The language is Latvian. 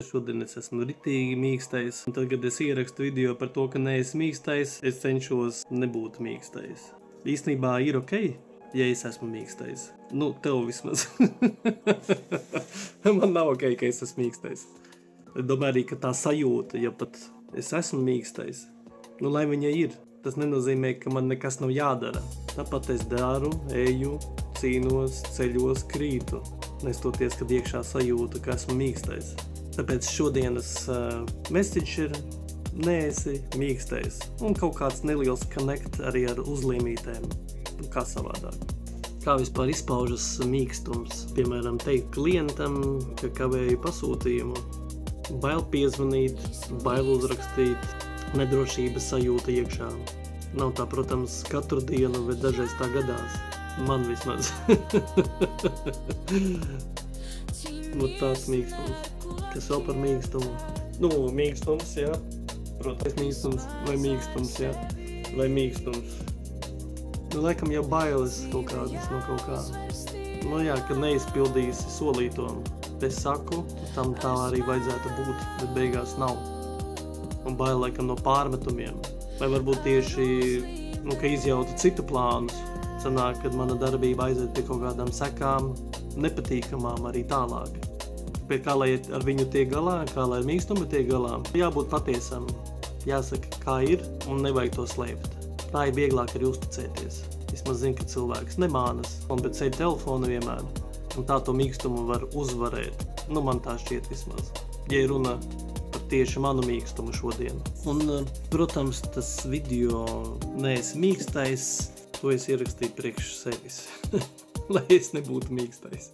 Šodien es esmu ritīgi mīkstais, un tad, kad es ierakstu video par to, ka neesmu mīkstais, es cenšos nebūt mīkstais. Īstenībā ir ok, ja es esmu mīkstais. Nu, tev vismaz. Man nav ok, ka es esmu mīkstais. Domāju arī, ka tā sajūta, ja pat es esmu mīkstais, nu, lai viņa ir. Tas nenozīmē, ka man nekas nav jādara. Tāpat es daru, eju, cīnos, ceļos, krītu. Nestoties, kad iekšā sajūta, ka esmu mīkstais. Tāpēc šodienas message ir neesi mīkstais. Un kaut kāds neliels connect arī ar uzlīmītēm. Kā savādāk. Kā vispār izpaužas mīkstums? Piemēram, teikt klientam, ka kavēju pasūtījumu. Bail piezvanīt, bail uzrakstīt, nedrošības sajūta iekšā. Nav tā, protams, katru dienu, bet dažreiz tā gadās. Man vismaz. Tāds mīkstums. Kas vēl par mīkstumu? Nu, mīkstums, jā. Protams, mīkstums vai mīkstums, jā. Vai mīkstums. Nu, laikam jau bailes kaut kādas no kaut kā. Nu jā, kad neizpildīsi solīto. Es saku, tam tā arī vajadzētu būt, bet beigās nav. Un bail laikam no pārmetumiem. Vai varbūt tieši, ka izjautu citu plānus. Sanāk, kad mana darbība aiziet pie kaut kādām sekām, nepatīkamām arī tālāk. Pie kā lai ar viņu tiek galā, kā lai ar mīkstumu tiek galā. Jābūt patiesam, jāsaka, kā ir, un nevajag to slēpt. Tā ir vieglāk arī uzticēties. Vismaz zinu, ka cilvēks nemānas, bet ceļ telefonu vienmēr. Un tā to mīkstumu var uzvarēt. Nu, man tā šķiet vismaz. Ja runa par tieši manu mīkstumu šodien. Un, protams, tas video neesi mīkstais, to es ierakstīju priekš sevis. Lai es nebūtu mīkstais.